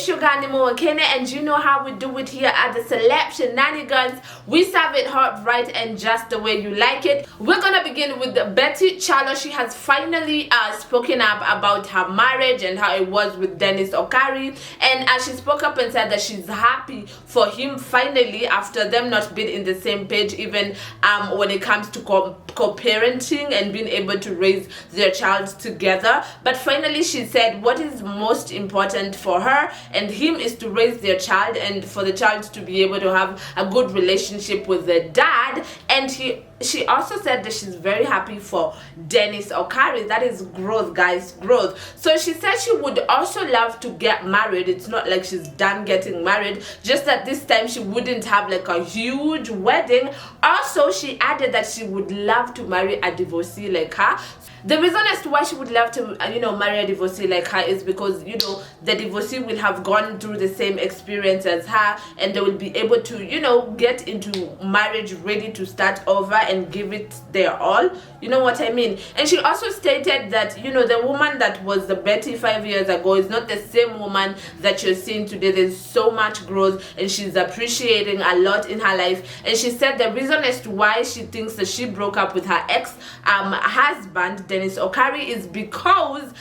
Shugani Mwakene, and you know how we do it here at the Celeb Shenanigans. We serve it hot, right, and just the way you like it. We're gonna begin with Betty Kyalo. She has finally spoken up about her marriage and how it was with Dennis Okari, and she spoke up and said that she's happy for him finally, after them not being in the same page, even when it comes to co-parenting and being able to raise their child together. But finally she said what is most important for her and him is to raise their child, and for the child to be able to have a good relationship with the dad. And she also said that she's very happy for Dennis Okari. That is growth, guys, growth. So she said she would also love to get married. It's not like she's done getting married, just that this time she wouldn't have like a huge wedding. Also, she added that she would love to marry a divorcee like her. The reason as to why she would love to marry a divorcee like her is because the divorcee will have gone through the same experience as her, and they will be able to get into marriage ready to start over and give it their all. You know what I mean? And she also stated that the woman that was the Betty 5 years ago is not the same woman that you're seeing today. There's so much growth and she's appreciating a lot in her life. And she said the reason as to why she thinks that she broke up with her ex-husband Dennis Okari is because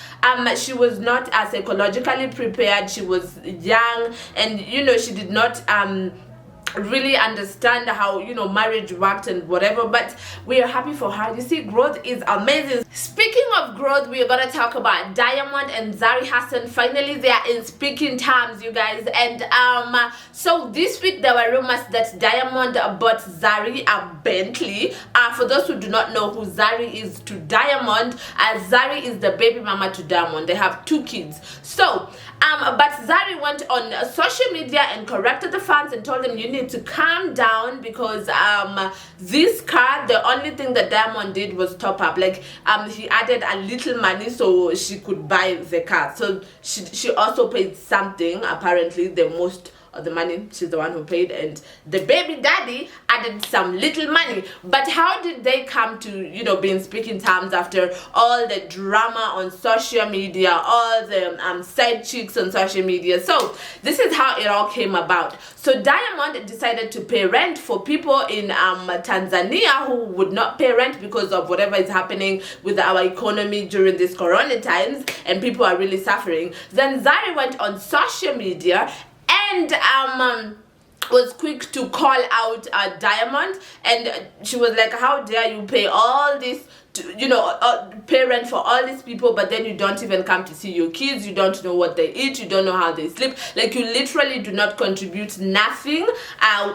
she was not psychologically prepared. She was young, and she did not really understand how marriage worked and whatever. But we are happy for her. You see, growth is amazing. Speaking of growth, we are gonna talk about Diamond and Zari Hassan. Finally, they are in speaking terms, you guys. And so this week there were rumors that Diamond bought Zari a Bentley. For those who do not know who Zari is to Diamond, Zari is the baby mama to Diamond. They have 2 kids. So but Zari went on social media and corrected the fans and told them, you need to calm down, because this car, the only thing that Diamond did was top up. Like he added a little money so she could buy the car. So she also paid something, apparently the most of the money. She's the one who paid, and the baby daddy added some little money. But how did they come to be in speaking terms after all the drama on social media, all the side chicks on social media? So this is how it all came about. So Diamond decided to pay rent for people in Tanzania who would not pay rent because of whatever is happening with our economy during these corona times, and people are really suffering. Then Zari went on social media and was quick to call out Diamond, and she was like, how dare you pay all this pay rent for all these people, but then you don't even come to see your kids, you don't know what they eat, you don't know how they sleep. Like, you literally do not contribute nothing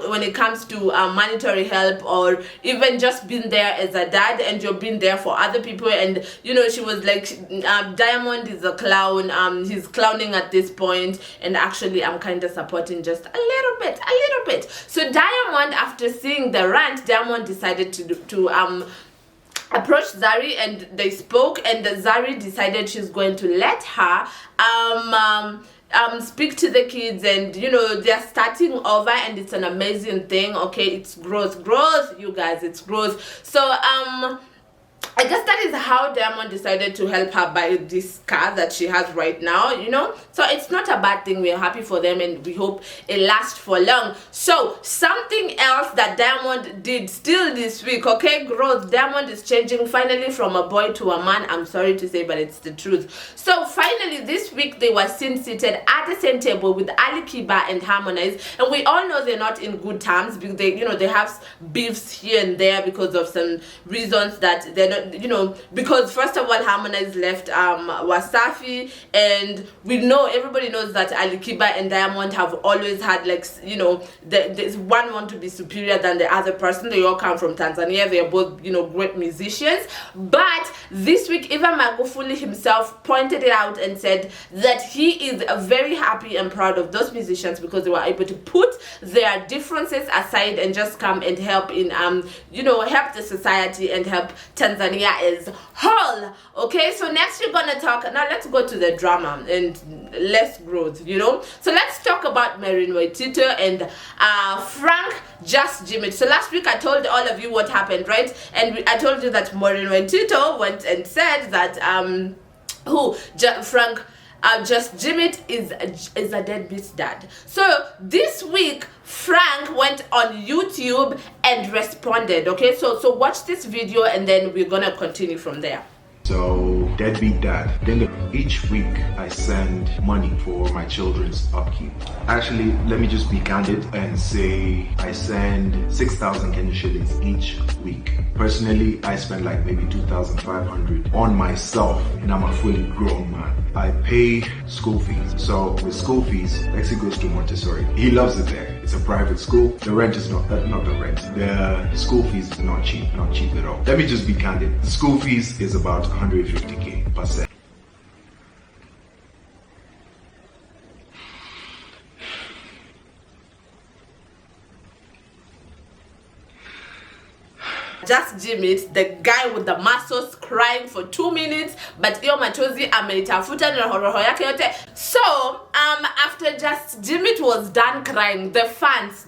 when it comes to monetary help, or even just being there as a dad, and you're being there for other people. And she was like, Diamond is a clown, he's clowning at this point, and actually I'm kind of supporting just a little bit. So Diamond, after seeing the rant, Diamond decided to approach Zari, and they spoke, and Zari decided she's going to let her speak to the kids, and they're starting over, and it's an amazing thing. Okay, it's growth, you guys, it's growth. So I guess that is how Diamond decided to help her buy this car that she has right now, So it's not a bad thing. We're happy for them, and we hope it lasts for long. So something else that Diamond did still this week, okay, growth. Diamond is changing finally from a boy to a man. I'm sorry to say, but it's the truth. So finally this week they were seen seated at the same table with Aliquippa and Harmonize, and we all know they're not in good terms, because they have beefs here and there because of some reasons that they're not, because first of all, Harmonize left Wasafi, and everybody knows that Aliquippa and Diamond have always had, like, there's one want to be superior than the other person. They all come from Tanzania. They are both great musicians. But this week, even Magufuli himself pointed it out and said that he is very happy and proud of those musicians, because they were able to put their differences aside and just come and help in help the society and help Tanzania as whole. Okay, so next we're gonna talk, now let's go to the drama and less growth. So let's talk about Maureen Waititu and Frank just Jimmy. So last week I told all of you what happened, right? And I told you that Maureen Waititu went and said that Frank just Jimmy is a deadbeat dad. So this week Frank went on YouTube and responded. Okay, so watch this video and then we're gonna continue from there. So, deadbeat dad. Then each week I send money for my children's upkeep. Actually, let me just be candid and say I send 6,000 Kenyan shillings each week. Personally, I spend like maybe 2,500 on myself, and I'm a fully grown man. I pay school fees. So with school fees, Lexi goes to Montessori. He loves it there. It's a private school. The rent is not the rent. The school fees is not cheap at all. Let me just be candid. The school fees is about 150k per set. Just Jimmy, the guy with the muscles, crying for 2 minutes, but iyo machozi ameitafuta na roho yake yote. So after just Jimmy was done crying, the fans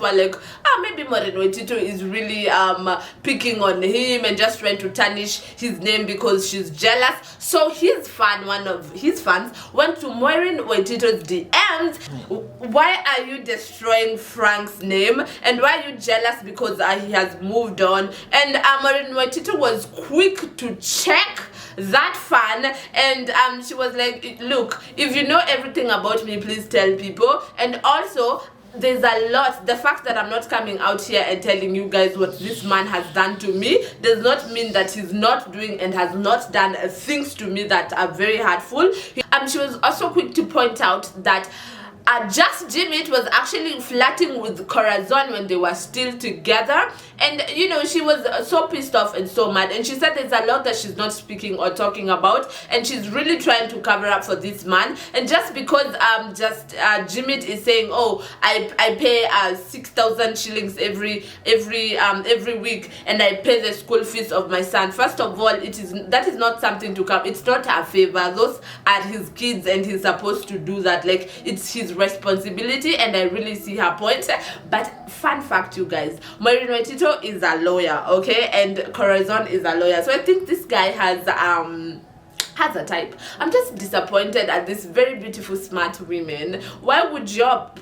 were like, maybe Maureen Waititu is really picking on him and just trying to tarnish his name because she's jealous. So one of his fans went to Maureen Waititu's DMs. Why are you destroying Frank's name, and why are you jealous because he has moved on? And Maureen Waititu was quick to check that fan, and she was like, look, if you know everything about me, please tell people. And also, there's a lot. The fact that I'm not coming out here and telling you guys what this man has done to me does not mean that he's not doing and has not done things to me that are very hurtful. She was also quick to point out that Just Jimmy was actually flirting with Corazon when they were still together, and she was so pissed off and so mad, and she said there's a lot that she's not speaking or talking about, and she's really trying to cover up for this man. And just because Jimmy is saying, oh, I pay 6,000 shillings every week, and I pay the school fees of my son. First of all, that is not something to come. It's not a favor. Those are his kids, and he's supposed to do that. Like, it's his responsibility, and I really see her point. But fun fact, you guys, Maureen Waititu is a lawyer, okay, and Corazon is a lawyer, so I think this guy has a type. I'm just disappointed at these very beautiful, smart women. Why would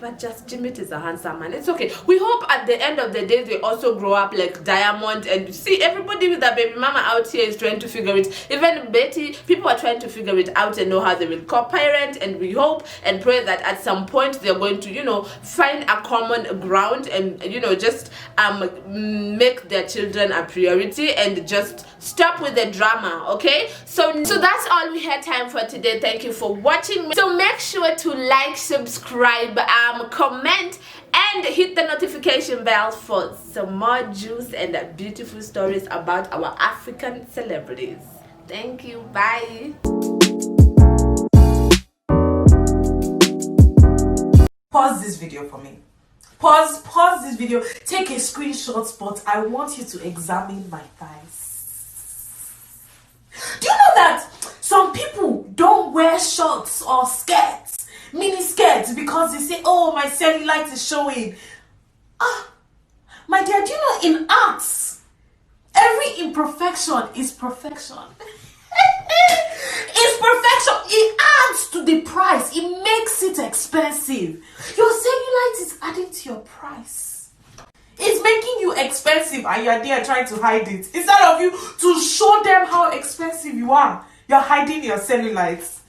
but just Jimmy is a handsome man. It's okay. We hope at the end of the day they also grow up like Diamond. And see, everybody with a baby mama out here is trying to figure it. Even Betty, people are trying to figure it out and know how they will co-parent. And we hope and pray that at some point they're going to, find a common ground and, just make their children a priority and just stop with the drama, okay? So that's all we had time for today. Thank you for watching. So make sure to like, subscribe, comment, and hit the notification bell for some more juice and beautiful stories about our African celebrities. Thank you. Bye. Pause this video for me. Pause this video. Take a screenshot, but I want you to examine my thighs. Do you know that some people don't wear shorts or skirts, mini skirts, because they say, oh, my cellulite is showing? My dear, do you know in arts, every imperfection is perfection. It's perfection. It adds to the price. It makes it expensive. Your cellulite is adding to your price. It's making you expensive, and you're there trying to hide it. Instead of you to show them how expensive you are, you're hiding your cellulites.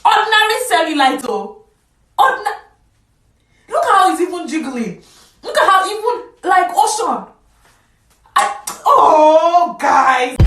Ordinary cellulite, oh. Look how it's even jiggling. Look at how even like ocean. Oh, guys.